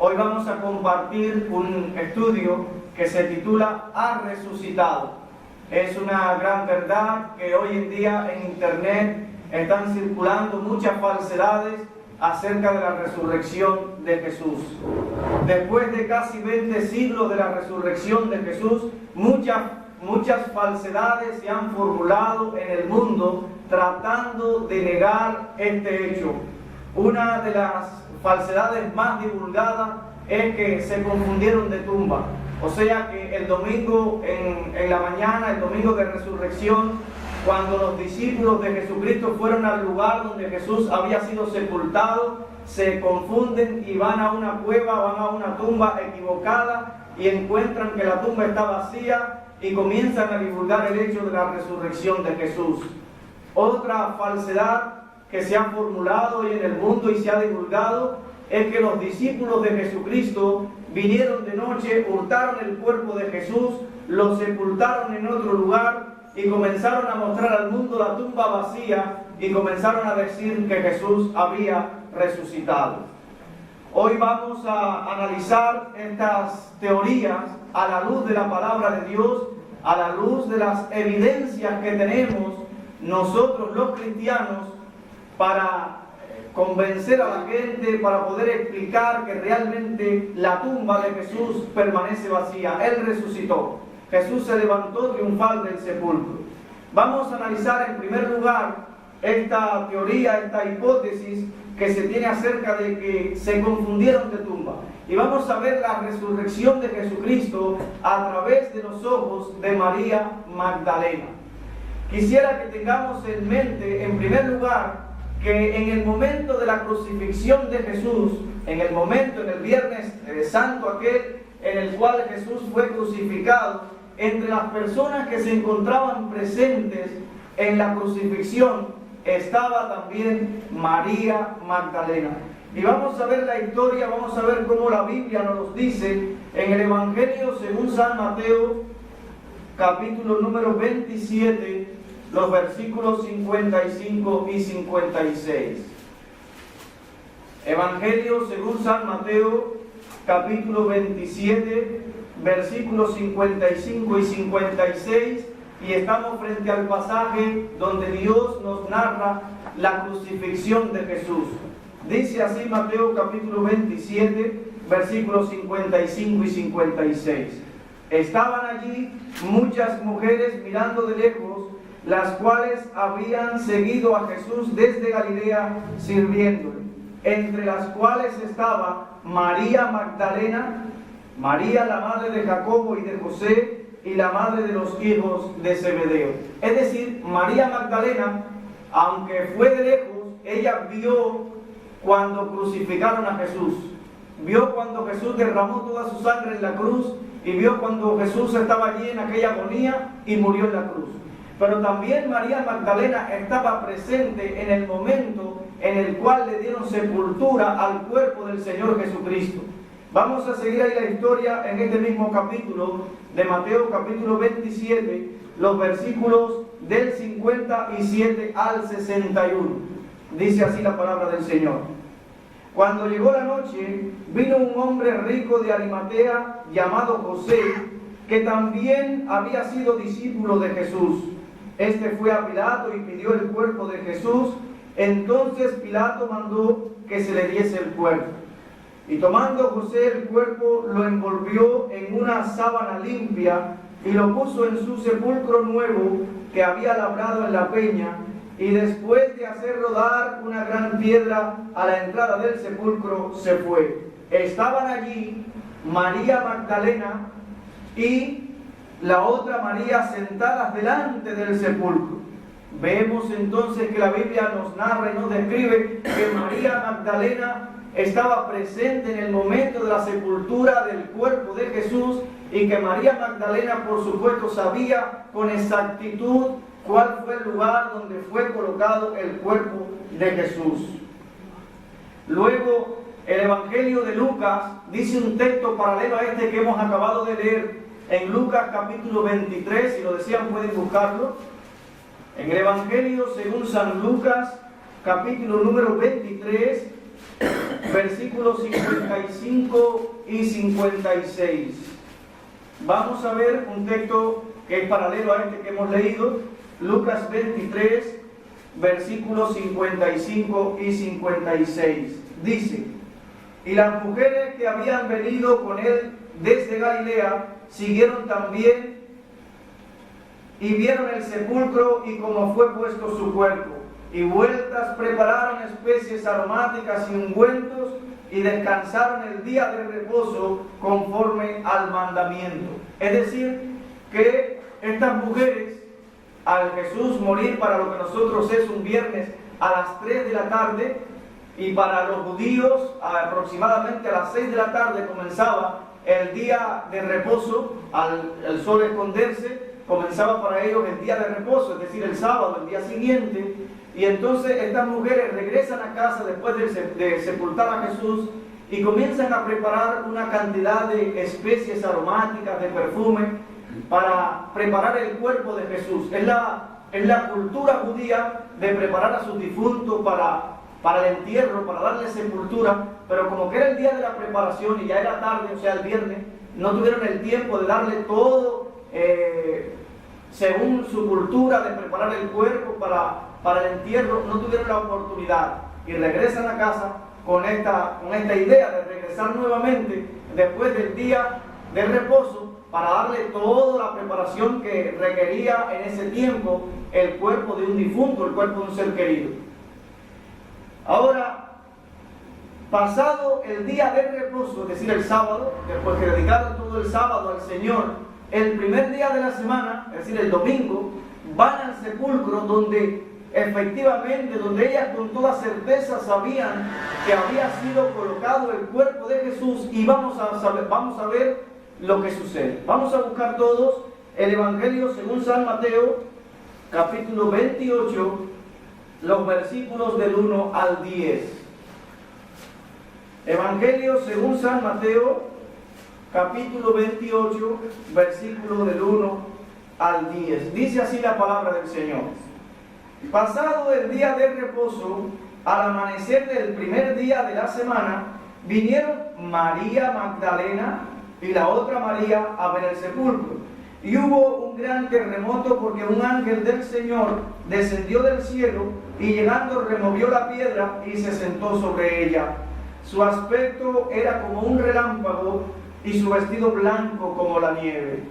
Hoy vamos a compartir un estudio que se titula Ha resucitado. Es una gran verdad que hoy en día en internet están circulando muchas falsedades acerca de la resurrección de Jesús. Después de casi 20 siglos de la resurrección de Jesús, muchas falsedades se han formulado en el mundo tratando de negar este hecho. Una de las falsedades más divulgadas es que se confundieron de tumba. O sea que el domingo en la mañana, el domingo de resurrección, cuando los discípulos de Jesucristo fueron al lugar donde Jesús había sido sepultado, se confunden y van a una cueva, van a una tumba equivocada y encuentran que la tumba está vacía y comienzan a divulgar el hecho de la resurrección de Jesús. Otra falsedad que se ha formulado hoy en el mundo y se ha divulgado es que los discípulos de Jesucristo vinieron de noche, hurtaron el cuerpo de Jesús, lo sepultaron en otro lugar y comenzaron a mostrar al mundo la tumba vacía y comenzaron a decir que Jesús había resucitado. Hoy vamos a analizar estas teorías a la luz de la palabra de Dios, a la luz de las evidencias que tenemos nosotros los cristianos para convencer a la gente, para poder explicar que realmente la tumba de Jesús permanece vacía. Él resucitó. Jesús se levantó triunfal del sepulcro. Vamos a analizar en primer lugar esta teoría, esta hipótesis que se tiene acerca de que se confundieron de tumba. Y vamos a ver la resurrección de Jesucristo a través de los ojos de María Magdalena. Quisiera que tengamos en mente, en primer lugar, que en el momento de la crucifixión de Jesús, en el Viernes Santo aquel en el cual Jesús fue crucificado, entre las personas que se encontraban presentes en la crucifixión estaba también María Magdalena. Y vamos a ver la historia, vamos a ver cómo la Biblia nos los dice en el Evangelio según San Mateo, capítulo número 27, los versículos 55 y 56. Evangelio según San Mateo, capítulo 27, versículos 55 y 56, y estamos frente al pasaje donde Dios nos narra la crucifixión de Jesús. Dice así Mateo capítulo 27, versículos 55 y 56. Estaban allí muchas mujeres mirando de lejos, las cuales habían seguido a Jesús desde Galilea sirviéndole, entre las cuales estaba María Magdalena, María la madre de Jacobo y de José, y la madre de los hijos de Zebedeo. Es decir, María Magdalena, aunque fue de lejos, ella vio cuando crucificaron a Jesús, vio cuando Jesús derramó toda su sangre en la cruz, y vio cuando Jesús estaba allí en aquella agonía y murió en la cruz. Pero también María Magdalena estaba presente en el momento en el cual le dieron sepultura al cuerpo del Señor Jesucristo. Vamos a seguir ahí la historia en este mismo capítulo de Mateo, capítulo 27, los versículos del 57 al 61. Dice así la palabra del Señor. Cuando llegó la noche, vino un hombre rico de Arimatea llamado José, que también había sido discípulo de Jesús. Este fue a Pilato y pidió el cuerpo de Jesús. Entonces Pilato mandó que se le diese el cuerpo. Y tomando José el cuerpo, lo envolvió en una sábana limpia y lo puso en su sepulcro nuevo que había labrado en la peña. Y después de hacer rodar una gran piedra a la entrada del sepulcro, se fue. Estaban allí María Magdalena y la otra María sentadas delante del sepulcro. Vemos entonces que la Biblia nos narra y nos describe que María Magdalena estaba presente en el momento de la sepultura del cuerpo de Jesús y que María Magdalena, por supuesto, sabía con exactitud cuál fue el lugar donde fue colocado el cuerpo de Jesús. Luego, el Evangelio de Lucas dice un texto paralelo a este que hemos acabado de leer en Lucas capítulo 23, si lo desean pueden buscarlo. En el Evangelio según San Lucas, capítulo número 23, versículos 55 y 56. Vamos a ver un texto que es paralelo a este que hemos leído, Lucas 23, versículos 55 y 56. Dice: y las mujeres que habían venido con él desde Galilea siguieron también y vieron el sepulcro y cómo fue puesto su cuerpo, y vueltas prepararon especies aromáticas y ungüentos, y descansaron el día de reposo conforme al mandamiento. Es decir, que estas mujeres, al Jesús morir para lo que nosotros es un viernes a las 3 de la tarde, y para los judíos aproximadamente a las 6 de la tarde comenzaba el día de reposo, al sol esconderse, comenzaba para ellos el día de reposo, es decir, el sábado, el día siguiente. Y entonces estas mujeres regresan a casa después de sepultar a Jesús y comienzan a preparar una cantidad de especies aromáticas, de perfume, para preparar el cuerpo de Jesús. Es la cultura judía de preparar a sus difuntos para el entierro, para darle sepultura, pero como que era el día de la preparación y ya era tarde, o sea el viernes, no tuvieron el tiempo de darle todo según su cultura, de preparar el cuerpo para el entierro, no tuvieron la oportunidad y regresan a casa con esta idea de regresar nuevamente después del día de reposo para darle toda la preparación que requería en ese tiempo el cuerpo de un difunto, el cuerpo de un ser querido. Ahora, pasado el día de reposo, es decir, el sábado, después que dedicaron todo el sábado al Señor, el primer día de la semana, es decir, el domingo, van al sepulcro donde efectivamente, donde ellas con toda certeza sabían que había sido colocado el cuerpo de Jesús, y vamos a ver lo que sucede. Vamos a buscar todos el Evangelio según San Mateo, capítulo 28, los versículos del 1 al 10. Evangelio según San Mateo, capítulo 28, versículo del 1 al 10. Dice así la palabra del Señor: pasado el día de reposo, al amanecer del primer día de la semana, vinieron María Magdalena y la otra María a ver el sepulcro. Y hubo un gran terremoto, porque un ángel del Señor descendió del cielo y llegando removió la piedra y se sentó sobre ella. Su aspecto era como un relámpago y su vestido blanco como la nieve.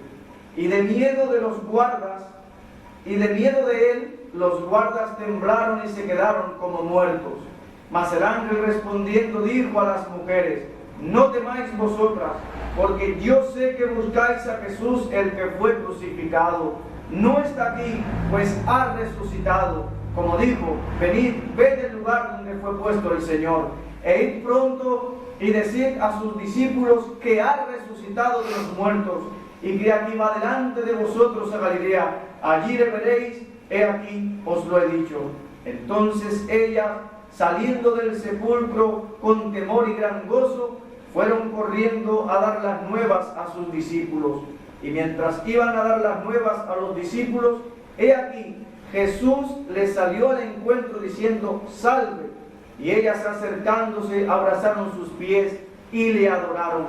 Y de miedo de él, los guardas temblaron y se quedaron como muertos. Mas el ángel respondiendo dijo a las mujeres: no temáis vosotras, porque yo sé que buscáis a Jesús, el que fue crucificado. No está aquí, pues ha resucitado. Como dijo: venid, ved el lugar donde fue puesto el Señor, e id pronto y decid a sus discípulos que ha resucitado de los muertos, y que aquí va delante de vosotros a Galilea. Allí le veréis, he aquí os lo he dicho. Entonces ellas, saliendo del sepulcro con temor y gran gozo, fueron corriendo a dar las nuevas a sus discípulos. Y mientras iban a dar las nuevas a los discípulos, he aquí, Jesús les salió al encuentro diciendo: salve. Y ellas, acercándose, abrazaron sus pies y le adoraron.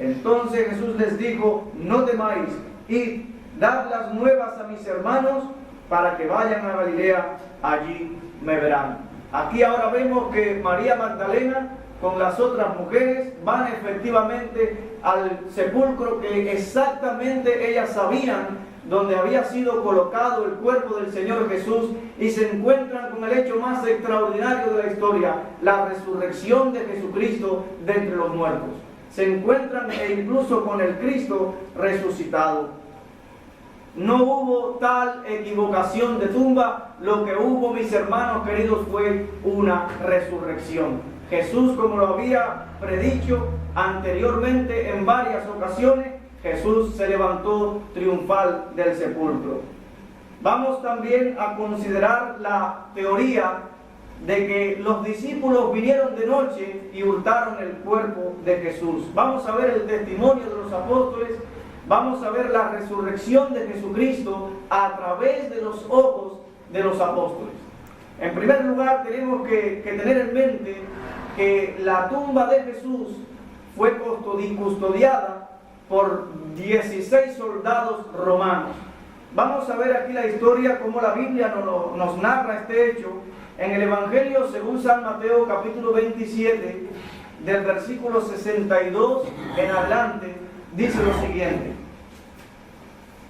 Entonces Jesús les dijo: no temáis, id, dad las nuevas a mis hermanos, para que vayan a Galilea, allí me verán. Aquí ahora vemos que María Magdalena con las otras mujeres van efectivamente al sepulcro que exactamente ellas sabían donde había sido colocado el cuerpo del Señor Jesús, y se encuentran con el hecho más extraordinario de la historia, la resurrección de Jesucristo de entre los muertos. Se encuentran incluso con el Cristo resucitado. No hubo tal equivocación de tumba, lo que hubo, mis hermanos queridos, fue una resurrección. Jesús, como lo había predicho anteriormente en varias ocasiones, Jesús se levantó triunfal del sepulcro. Vamos también a considerar la teoría de que los discípulos vinieron de noche y hurtaron el cuerpo de Jesús. Vamos a ver el testimonio de los apóstoles, vamos a ver la resurrección de Jesucristo a través de los ojos de los apóstoles. En primer lugar, tenemos que tener en mente que la tumba de Jesús fue custodiada por 16 soldados romanos. Vamos a ver aquí la historia, cómo la Biblia nos narra este hecho en el Evangelio según San Mateo capítulo 27, del versículo 62 en adelante, dice lo siguiente.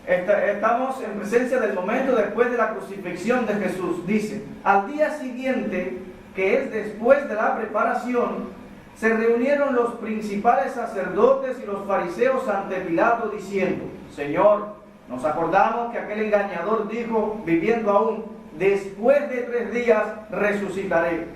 Estamos en presencia del momento después de la crucifixión de Jesús. Dice: al día siguiente, que es después de la preparación, se reunieron los principales sacerdotes y los fariseos ante Pilato diciendo: Señor, nos acordamos que aquel engañador dijo, viviendo aún, después de 3 días resucitaré.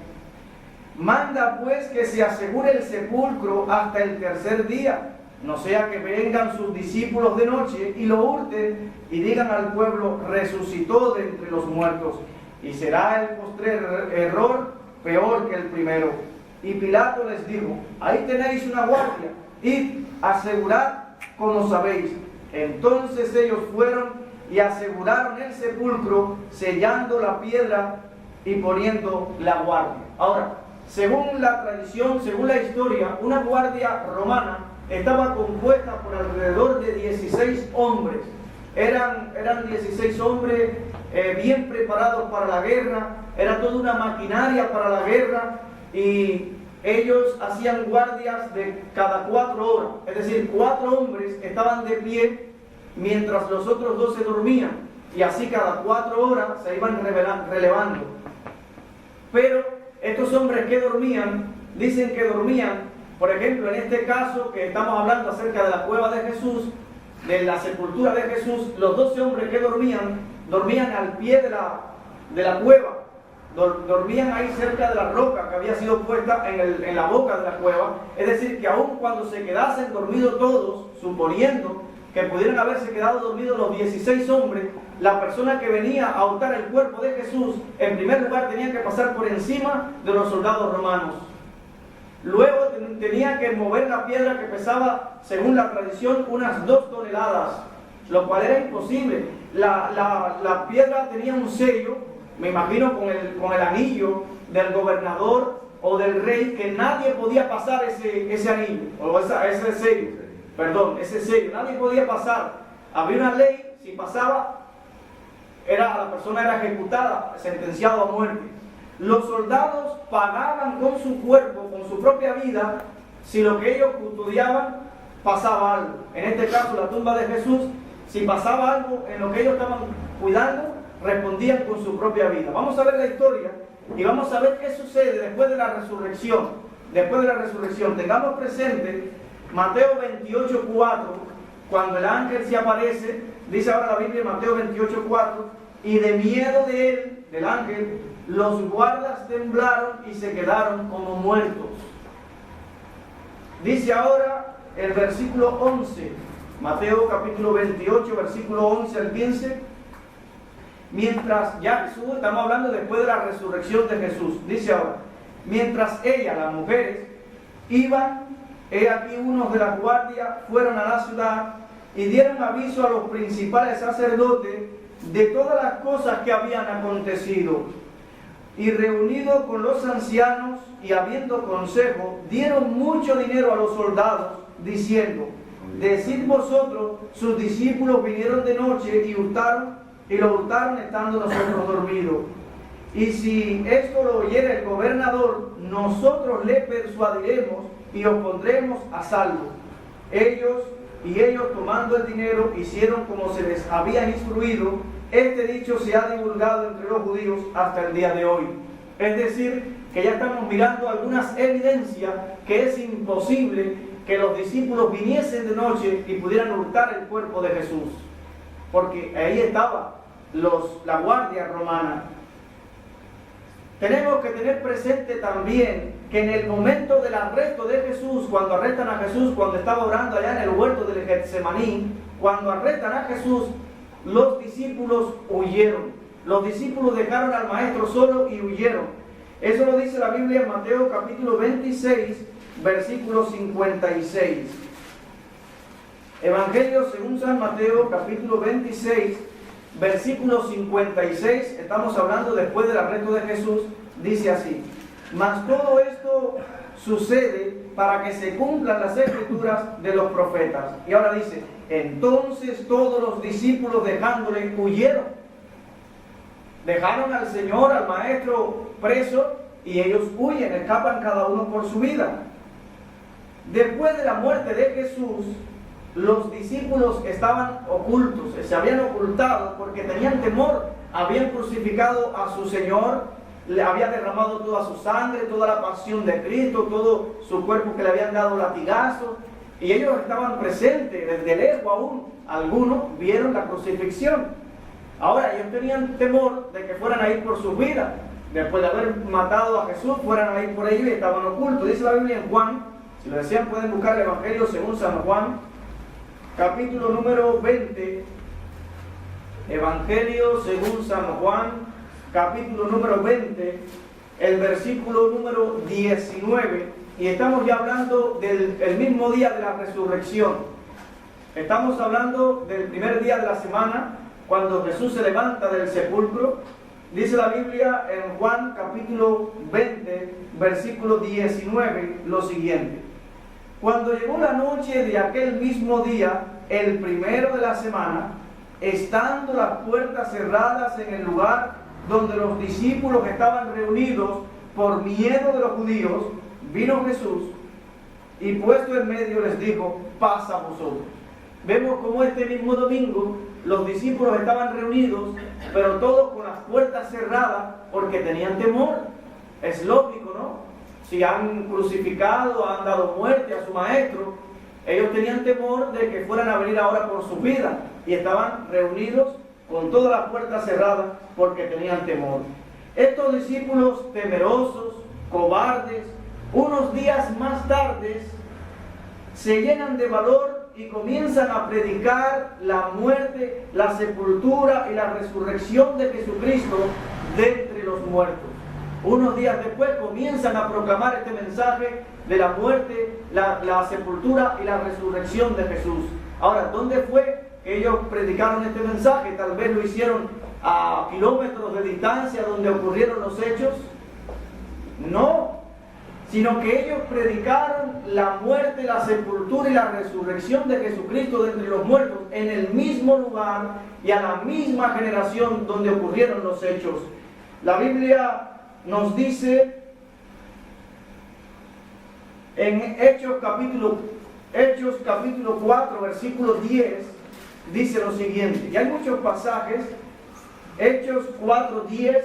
Manda pues que se asegure el sepulcro hasta el 3er día, no sea que vengan sus discípulos de noche y lo hurten y digan al pueblo: resucitó de entre los muertos, y será el postrer error peor que el primero. Y Pilato les dijo: ahí tenéis una guardia, id, asegurad como sabéis. Entonces ellos fueron y aseguraron el sepulcro, sellando la piedra y poniendo la guardia. Ahora, según la tradición, según la historia, una guardia romana estaba compuesta por alrededor de 16 hombres. Eran 16 hombres bien preparados para la guerra, era toda una maquinaria para la guerra, y ellos hacían guardias de cada 4 horas, es decir, 4 hombres estaban de pie mientras los otros 2 se dormían, y así cada 4 horas se iban relevando. Pero estos hombres que dormían, dicen que dormían, por ejemplo, en este caso que estamos hablando acerca de la cueva de Jesús, de la sepultura de Jesús, los 12 hombres que dormían al pie de la cueva, dormían ahí cerca de la roca que había sido puesta en la boca de la cueva. Es decir, que aun cuando se quedasen dormidos todos, suponiendo que pudieran haberse quedado dormidos los 16 hombres, la persona que venía a hurtar el cuerpo de Jesús, en primer lugar tenía que pasar por encima de los soldados romanos. Luego tenía que mover la piedra que pesaba, según la tradición, unas 2 toneladas, lo cual era imposible. La piedra tenía un sello, me imagino con el anillo del gobernador o del rey, que nadie podía pasar ese anillo, o ese sello, ese sello, nadie podía pasar. Había una ley, si pasaba, la persona era ejecutada, sentenciado a muerte. Los soldados pagaban con su cuerpo, con su propia vida, si lo que ellos custodiaban pasaba algo. En este caso, la tumba de Jesús, si pasaba algo en lo que ellos estaban cuidando, respondían con su propia vida. Vamos a ver la historia y vamos a ver qué sucede después de la resurrección. Después de la resurrección, tengamos presente Mateo 28:4, cuando el ángel se aparece, dice ahora la Biblia en Mateo 28:4, y de miedo de él, del ángel, los guardas temblaron y se quedaron como muertos. Dice ahora el versículo 11, Mateo capítulo 28, versículo 11 al 15, mientras ya Jesús, estamos hablando después de la resurrección de Jesús, dice ahora: mientras ella, las mujeres, iban, he aquí unos de la guardia fueron a la ciudad y dieron aviso a los principales sacerdotes de todas las cosas que habían acontecido. Y reunidos con los ancianos y habiendo consejo, dieron mucho dinero a los soldados, diciendo: decid vosotros, sus discípulos vinieron de noche y lo hurtaron estando nosotros dormidos. Y si esto lo oyera el gobernador, nosotros le persuadiremos y os pondremos a salvo. Ellos tomando el dinero hicieron como se les había instruido. Este dicho se ha divulgado entre los judíos hasta el día de hoy. Es decir, que ya estamos mirando algunas evidencias que es imposible que los discípulos viniesen de noche y pudieran hurtar el cuerpo de Jesús, porque ahí estaba la guardia romana. Tenemos que tener presente también que en el momento del arresto de Jesús, cuando arrestan a Jesús, cuando estaba orando allá en el huerto del Getsemaní, cuando arrestan a Jesús, los discípulos huyeron. Los discípulos dejaron al maestro solo y huyeron. Eso lo dice la Biblia en Mateo capítulo 26, versículo 56. Evangelio según San Mateo capítulo 26, versículo 56. Estamos hablando después del arresto de Jesús. Dice así: Mas todo esto sucede para que se cumplan las escrituras de los profetas. Y ahora dice, entonces todos los discípulos dejándole huyeron. Dejaron al Señor, al Maestro preso, y ellos huyen, escapan cada uno por su vida. Después de la muerte de Jesús, los discípulos estaban ocultos, se habían ocultado porque tenían temor, habían crucificado a su Señor, le había derramado toda su sangre, toda la pasión de Cristo, todo su cuerpo que le habían dado latigazos, y ellos estaban presentes, desde lejos aún, algunos vieron la crucifixión. Ahora ellos tenían temor de que fueran a ir por sus vidas, después de haber matado a Jesús, fueran a ir por ellos y estaban ocultos. Dice la Biblia en Juan, si lo desean pueden buscar el Evangelio según San Juan, capítulo número 20, Evangelio según San Juan, capítulo número 20, el versículo número 19, y estamos ya hablando del mismo día de la resurrección. Estamos hablando del primer día de la semana, cuando Jesús se levanta del sepulcro. Dice la Biblia en Juan capítulo 20, versículo 19, lo siguiente. Cuando llegó la noche de aquel mismo día, el primero de la semana, estando las puertas cerradas en el lugar donde los discípulos estaban reunidos por miedo de los judíos, vino Jesús y puesto en medio les dijo, paz a vosotros. Vemos como este mismo domingo los discípulos estaban reunidos, pero todos con las puertas cerradas porque tenían temor. Es lógico, ¿no? Si han crucificado, han dado muerte a su maestro, ellos tenían temor de que fueran a venir ahora por su vida y estaban reunidos con todas las puertas cerradas porque tenían temor. Estos discípulos temerosos, cobardes, unos días más tarde se llenan de valor y comienzan a predicar la muerte, la sepultura y la resurrección de Jesucristo de entre los muertos. Unos días después comienzan a proclamar este mensaje de la muerte, la sepultura y la resurrección de Jesús. Ahora, ¿dónde fue que ellos predicaron este mensaje? Tal vez lo hicieron a kilómetros de distancia donde ocurrieron los hechos. No, sino que ellos predicaron la muerte, la sepultura y la resurrección de Jesucristo de entre los muertos en el mismo lugar y a la misma generación donde ocurrieron los hechos. La Biblia nos dice en Hechos capítulo 4, versículo 10, dice lo siguiente, y hay muchos pasajes. Hechos 4, 10,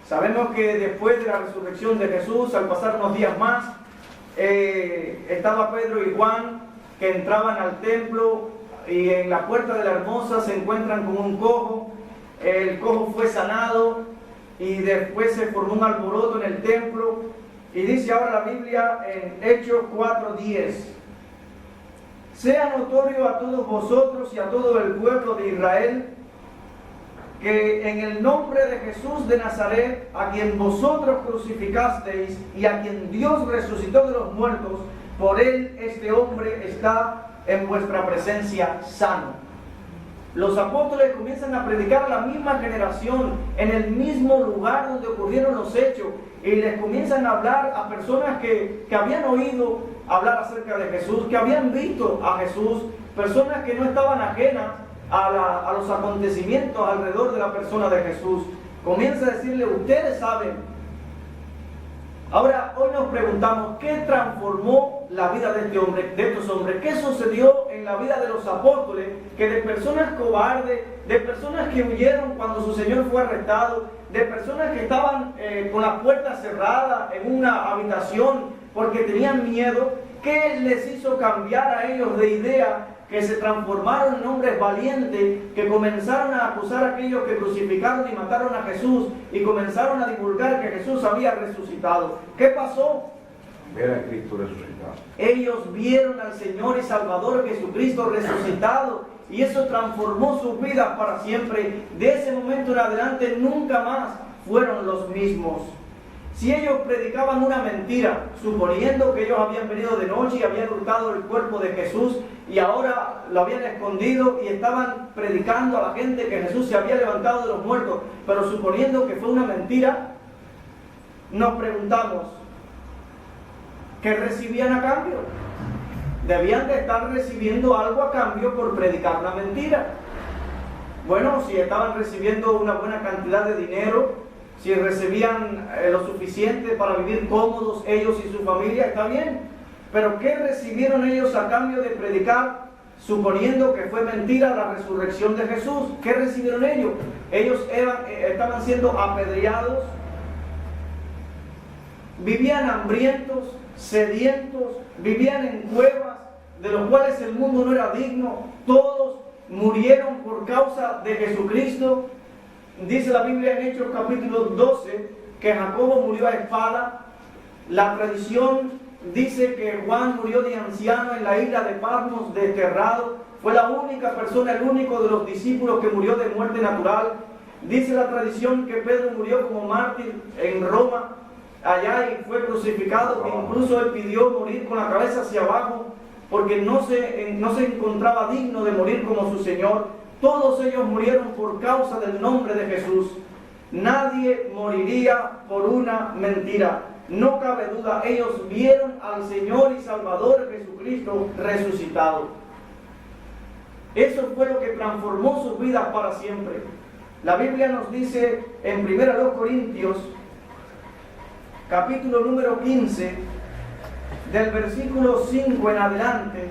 sabemos que después de la resurrección de Jesús, al pasar unos días más, estaba Pedro y Juan que entraban al templo y en la puerta de la Hermosa se encuentran con un cojo. El cojo fue sanado y después se formó un alboroto en el templo, y dice ahora la Biblia en Hechos 4:10, sea notorio a todos vosotros y a todo el pueblo de Israel que en el nombre de Jesús de Nazaret, a quien vosotros crucificasteis y a quien Dios resucitó de los muertos, por él este hombre está en vuestra presencia sano. Los apóstoles comienzan a predicar a la misma generación, en el mismo lugar donde ocurrieron los hechos, y les comienzan a hablar a personas que habían oído hablar acerca de Jesús, que habían visto a Jesús, personas que no estaban ajenas a los acontecimientos alrededor de la persona de Jesús. Comienza a decirle, ustedes saben. Ahora, hoy nos preguntamos, ¿qué transformó la vida de estos hombres? ¿Qué sucedió en la vida de los apóstoles? Que de personas cobardes, de personas que huyeron cuando su Señor fue arrestado, de personas que estaban con las puertas cerradas en una habitación porque tenían miedo, ¿qué les hizo cambiar a ellos de idea? Que se transformaron en hombres valientes, que comenzaron a acusar a aquellos que crucificaron y mataron a Jesús, y comenzaron a divulgar que Jesús había resucitado. ¿Qué pasó? Ver a Cristo resucitado. Ellos vieron al Señor y Salvador Jesucristo resucitado, y eso transformó sus vidas para siempre. De ese momento en adelante nunca más fueron los mismos. Si ellos predicaban una mentira, suponiendo que ellos habían venido de noche y habían hurtado el cuerpo de Jesús y ahora lo habían escondido y estaban predicando a la gente que Jesús se había levantado de los muertos, pero suponiendo que fue una mentira, nos preguntamos, ¿qué recibían a cambio? Debían de estar recibiendo algo a cambio por predicar la mentira. Bueno, si estaban recibiendo una buena cantidad de dinero, si recibían lo suficiente para vivir cómodos ellos y su familia, está bien. Pero ¿qué recibieron ellos a cambio de predicar, suponiendo que fue mentira la resurrección de Jesús? ¿Qué recibieron ellos? Ellos estaban siendo apedreados, vivían hambrientos, sedientos, vivían en cuevas, de los cuales el mundo no era digno. Todos murieron por causa de Jesucristo. Dice la Biblia en Hechos capítulo 12 que Jacobo murió a espada. La tradición dice que Juan murió de anciano en la isla de Patmos, desterrado. Fue la única persona, el único de los discípulos que murió de muerte natural. Dice la tradición que Pedro murió como mártir en Roma, allá, y fue crucificado, que incluso él pidió morir con la cabeza hacia abajo, porque no se encontraba digno de morir como su Señor. Todos ellos murieron por causa del nombre de Jesús. Nadie moriría por una mentira. No cabe duda, ellos vieron al Señor y Salvador Jesucristo resucitado. Eso fue lo que transformó sus vidas para siempre. La Biblia nos dice en 1 Corintios, capítulo número 15, del versículo 5 en adelante.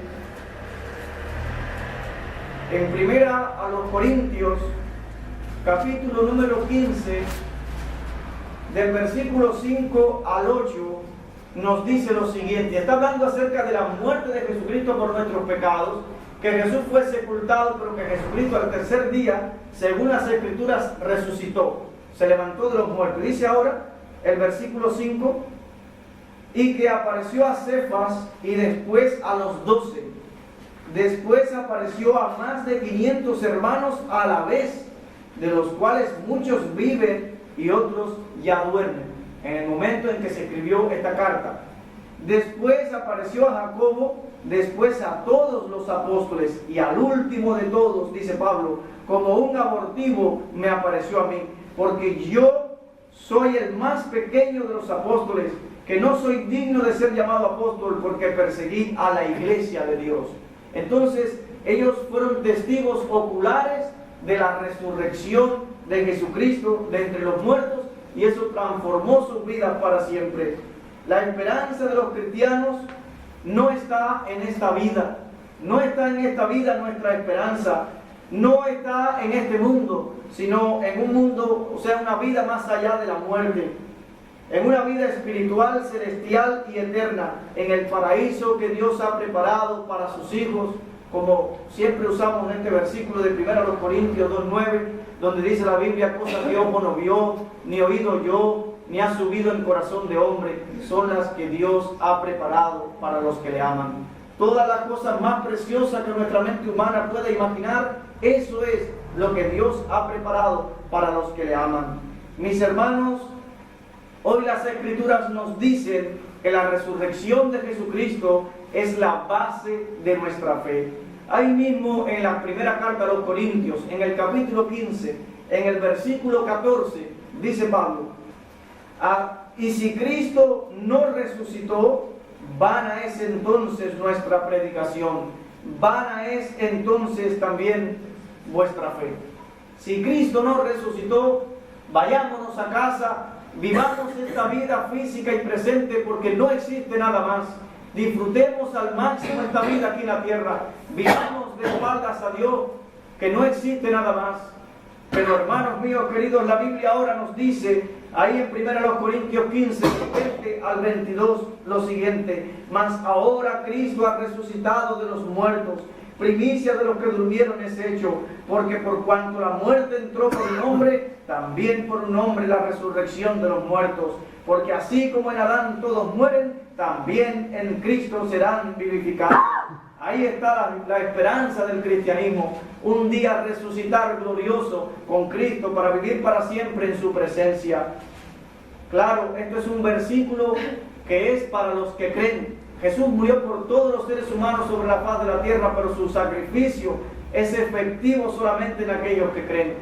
En 1 Corintios, capítulo número 15, del versículo 5 al 8, nos dice lo siguiente. Está hablando acerca de la muerte de Jesucristo por nuestros pecados, que Jesús fue sepultado, pero que Jesucristo al tercer día, según las Escrituras, resucitó, se levantó de los muertos. Dice ahora el versículo 5, y que apareció a Cefas y después a los 12. Después apareció a más de 500 hermanos a la vez, de los cuales muchos viven y otros ya duermen. En el momento en que se escribió esta carta. Después apareció a Jacobo, después a todos los apóstoles, y al último de todos, dice Pablo, como un abortivo me apareció a mí, porque yo soy el más pequeño de los apóstoles, que no soy digno de ser llamado apóstol, porque perseguí a la iglesia de Dios. Entonces ellos fueron testigos oculares de la resurrección de Jesucristo de entre los muertos, y eso transformó sus vidas para siempre. La esperanza de los cristianos no está en esta vida. No está en esta vida nuestra esperanza. No está en este mundo, sino en un mundo, o sea, una vida más allá de la muerte. En una vida espiritual, celestial y eterna, en el paraíso que Dios ha preparado para sus hijos, como siempre usamos en este versículo de 1 Corintios 2:9, donde dice la Biblia, cosas que ojo no vio, ni oído yo, ni ha subido en corazón de hombre, son las que Dios ha preparado para los que le aman. Todas las cosas más preciosas que nuestra mente humana pueda imaginar, eso es lo que Dios ha preparado para los que le aman. Mis hermanos, hoy las Escrituras nos dicen que la resurrección de Jesucristo es la base de nuestra fe. Ahí mismo en la primera carta a los Corintios, en el capítulo 15, en el versículo 14, dice Pablo, y si Cristo no resucitó, vana es entonces nuestra predicación, vana es entonces también vuestra fe. Si Cristo no resucitó, vayámonos a casa, vivamos esta vida física y presente, porque no existe nada más. Disfrutemos al máximo esta vida aquí en la tierra, vivamos de espaldas a Dios, que no existe nada más. Pero hermanos míos queridos, la Biblia ahora nos dice, ahí en 1 Corintios 15, 20 al 22, lo siguiente: mas ahora Cristo ha resucitado de los muertos, primicia de los que durmieron es hecho, porque por cuanto la muerte entró por un hombre, también por un hombre la resurrección de los muertos. Porque así como en Adán todos mueren, también en Cristo serán vivificados. Ahí está la esperanza del cristianismo, un día resucitar glorioso con Cristo para vivir para siempre en su presencia. Claro, esto es un versículo que es para los que creen. Jesús murió por todos los seres humanos sobre la faz de la tierra, pero su sacrificio es efectivo solamente en aquellos que creen.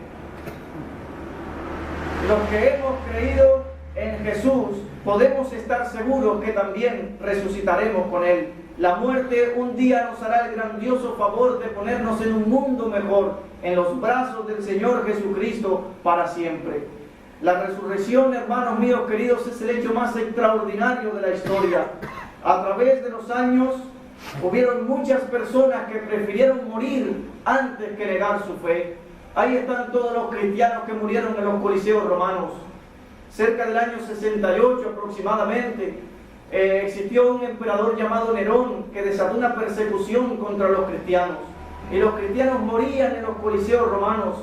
Los que hemos creído en Jesús podemos estar seguros que también resucitaremos con Él. La muerte un día nos hará el grandioso favor de ponernos en un mundo mejor, en los brazos del Señor Jesucristo para siempre. La resurrección, hermanos míos queridos, es el hecho más extraordinario de la historia. A través de los años, hubieron muchas personas que prefirieron morir antes que negar su fe. Ahí están todos los cristianos que murieron en los coliseos romanos. Cerca del año 68 aproximadamente, existió un emperador llamado Nerón que desató una persecución contra los cristianos. Y los cristianos morían en los coliseos romanos.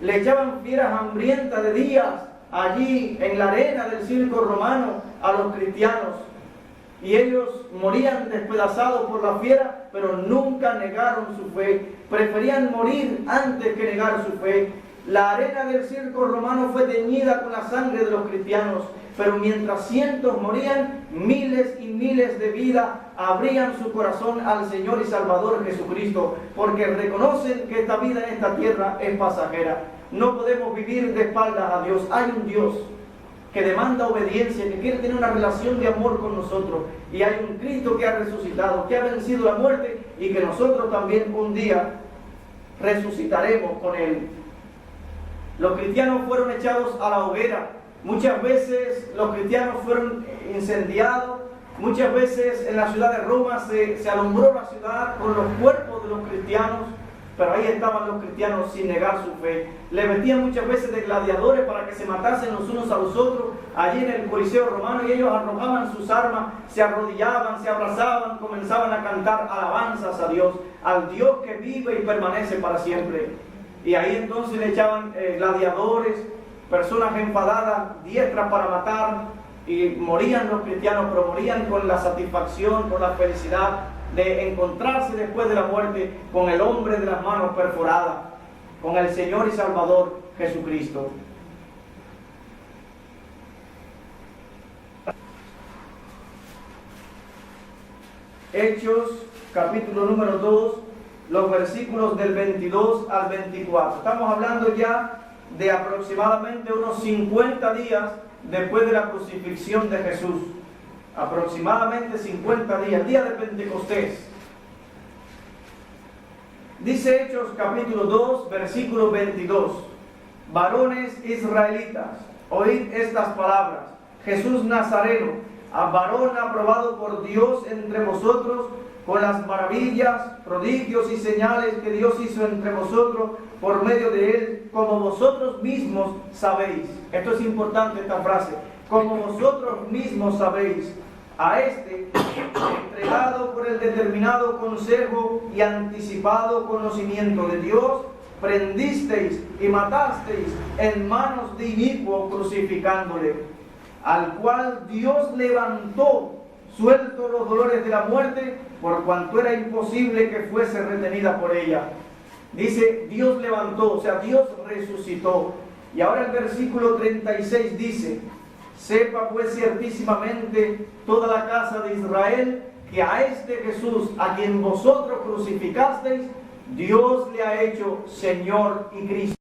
Le echaban fieras hambrientas de días allí en la arena del circo romano a los cristianos. Y ellos morían despedazados por la fiera, pero nunca negaron su fe. Preferían morir antes que negar su fe. La arena del circo romano fue teñida con la sangre de los cristianos, pero mientras cientos morían, miles y miles de vidas abrían su corazón al Señor y Salvador Jesucristo, porque reconocen que esta vida en esta tierra es pasajera. No podemos vivir de espaldas a Dios. Hay un Dios que demanda obediencia, que quiere tener una relación de amor con nosotros. Y hay un Cristo que ha resucitado, que ha vencido la muerte y que nosotros también un día resucitaremos con Él. Los cristianos fueron echados a la hoguera. Muchas veces los cristianos fueron incendiados. Muchas veces en la ciudad de Roma se alumbró la ciudad con los cuerpos de los cristianos. Pero ahí estaban los cristianos sin negar su fe. Le metían muchas veces de gladiadores para que se matasen los unos a los otros allí en el Coliseo romano, y ellos arrojaban sus armas, se arrodillaban, se abrazaban, comenzaban a cantar alabanzas a Dios, al Dios que vive y permanece para siempre. Y ahí entonces le echaban gladiadores, personas enfadadas, diestras para matar, y morían los cristianos, pero morían con la satisfacción, con la felicidad de encontrarse después de la muerte con el hombre de las manos perforadas, con el Señor y Salvador Jesucristo. Hechos, capítulo número 2, los versículos del 22 al 24. Estamos hablando ya de aproximadamente unos 50 días después de la crucifixión de Jesús. Aproximadamente 50 días, día de Pentecostés. Dice Hechos capítulo 2, versículo 22. Varones israelitas, oíd estas palabras. Jesús Nazareno, varón aprobado por Dios entre vosotros, con las maravillas, prodigios y señales que Dios hizo entre vosotros por medio de Él, como vosotros mismos sabéis. Esto es importante, esta frase. Como vosotros mismos sabéis, a este, entregado por el determinado consejo y anticipado conocimiento de Dios, prendisteis y matasteis en manos de inicuo, crucificándole, al cual Dios levantó, suelto los dolores de la muerte, por cuanto era imposible que fuese retenida por ella. Dice, Dios levantó, o sea, Dios resucitó. Y ahora el versículo 36 dice, sepa pues ciertísimamente toda la casa de Israel, que a este Jesús, a quien vosotros crucificasteis, Dios le ha hecho Señor y Cristo.